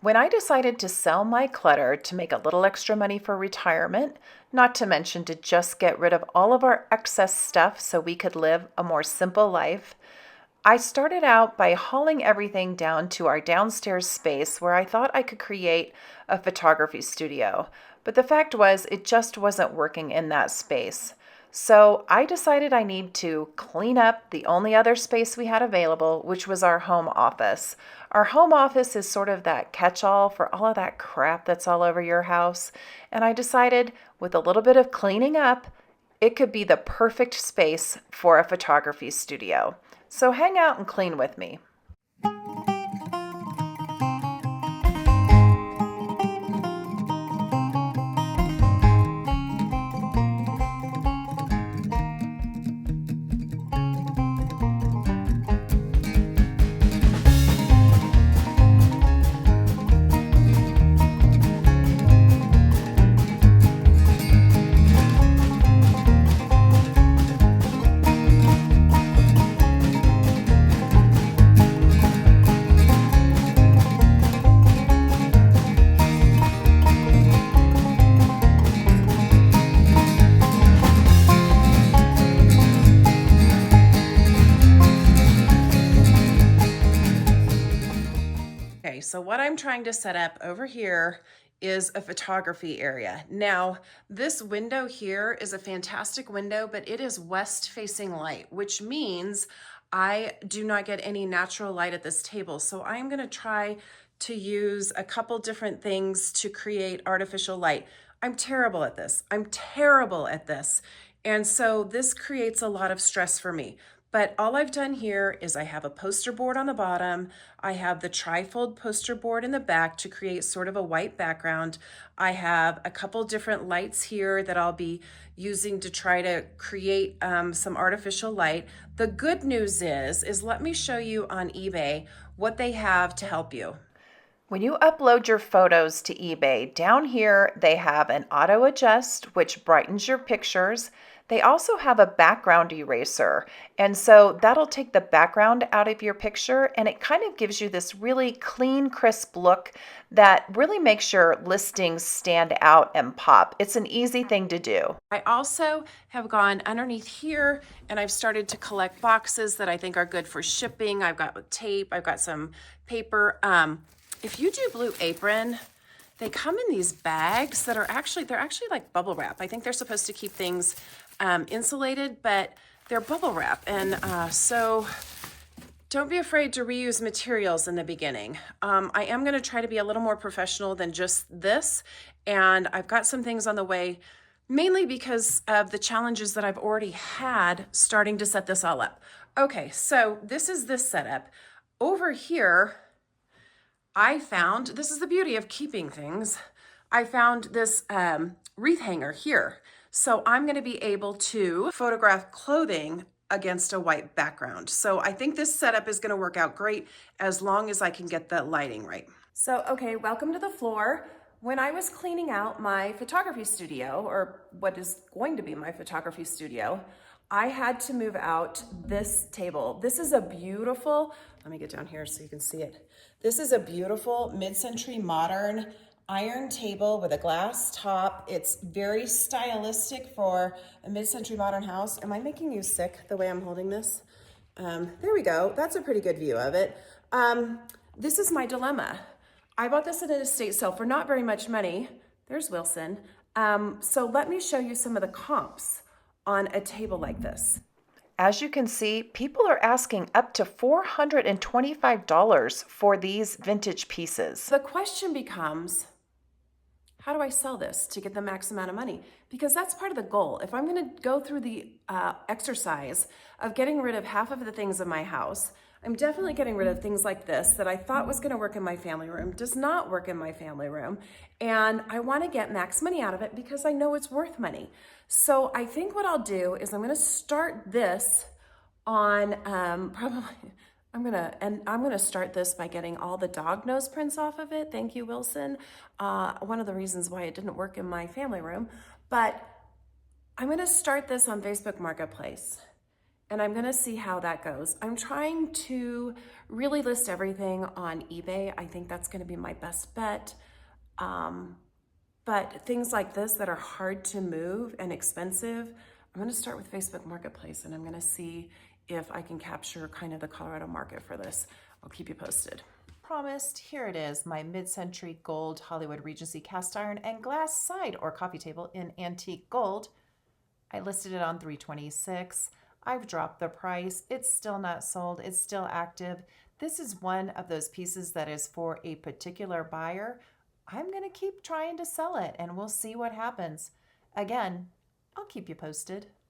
When I decided to sell my clutter to make a little extra money for retirement, not to mention to just get rid of all of our excess stuff so we could live a more simple life, I started out by hauling everything down to our downstairs space where I thought I could create a photography studio. But the fact was, it just wasn't working in that space. So I decided I need to clean up the only other space we had available, which was our home office. Our home office is sort of that catch-all for all of that crap that's all over your house. And I decided with a little bit of cleaning up, it could be the perfect space for a photography studio. So hang out and clean with me. Okay, so what I'm trying to set up over here is a photography area. Now, this window here is a fantastic window, but it is west-facing light, which means I do not get any natural light at this table. So I'm gonna try to use a couple different things to create artificial light. I'm terrible at this. I'm terrible at this. And so this creates a lot of stress for me. But all I've done here is I have a poster board on the bottom. I have the trifold poster board in the back to create sort of a white background. I have a couple different lights here that I'll be using to try to create some artificial light. The good news is let me show you on eBay what they have to help you. When you upload your photos to eBay, down here they have an auto adjust, which brightens your pictures. They also have a background eraser, and so that'll take the background out of your picture, and it kind of gives you this really clean, crisp look that really makes your listings stand out and pop. It's an easy thing to do. I also have gone underneath here and I've started to collect boxes that I think are good for shipping. I've got tape, I've got some paper. If you do Blue Apron, they come in these bags that are they're actually like bubble wrap. I think they're supposed to keep things insulated, but they're bubble wrap. And so don't be afraid to reuse materials in the beginning. I am gonna try to be a little more professional than just this. And I've got some things on the way, mainly because of the challenges that I've already had starting to set this all up. Okay, so this is this setup. Over here, I found, this is the beauty of keeping things, I found this wreath hanger here. So I'm gonna be able to photograph clothing against a white background. So I think this setup is gonna work out great as long as I can get the lighting right. So, okay, welcome to the floor. When I was cleaning out my photography studio, or what is going to be my photography studio, I had to move out this table. This is a beautiful, let me get down here so you can see it. This is a beautiful mid-century modern iron table with a glass top. It's very stylistic for a mid-century modern house. Am I making you sick the way I'm holding this? There we go. That's a pretty good view of it. This is my dilemma. I bought this at an estate sale for not very much money. There's Wilson. So let me show you some of the comps on a table like this. As you can see, people are asking up to $425 for these vintage pieces. The question becomes, how do I sell this to get the max amount of money? Because that's part of the goal. If I'm gonna go through the exercise of getting rid of half of the things in my house, I'm definitely getting rid of things like this that I thought was gonna work in my family room, does not work in my family room, and I wanna get max money out of it because I know it's worth money. So I think what I'll do is I'm gonna start this on I'm gonna start this by getting all the dog nose prints off of it. Thank you, Wilson. One of the reasons why it didn't work in my family room, but I'm gonna start this on Facebook Marketplace. and I'm gonna see how that goes. I'm trying to really list everything on eBay. I think that's gonna be my best bet. Um, but things like this that are hard to move and expensive, I'm gonna start with Facebook Marketplace and I'm gonna see if I can capture kind of the Colorado market for this. I'll keep you posted. Promised, here it is, my mid-century gold Hollywood Regency cast iron and glass side or coffee table in antique gold. I listed it on 326. I've dropped the price. It's still not sold. It's still active. This is one of those pieces that is for a particular buyer. I'm going to keep trying to sell it and we'll see what happens. Again, I'll keep you posted.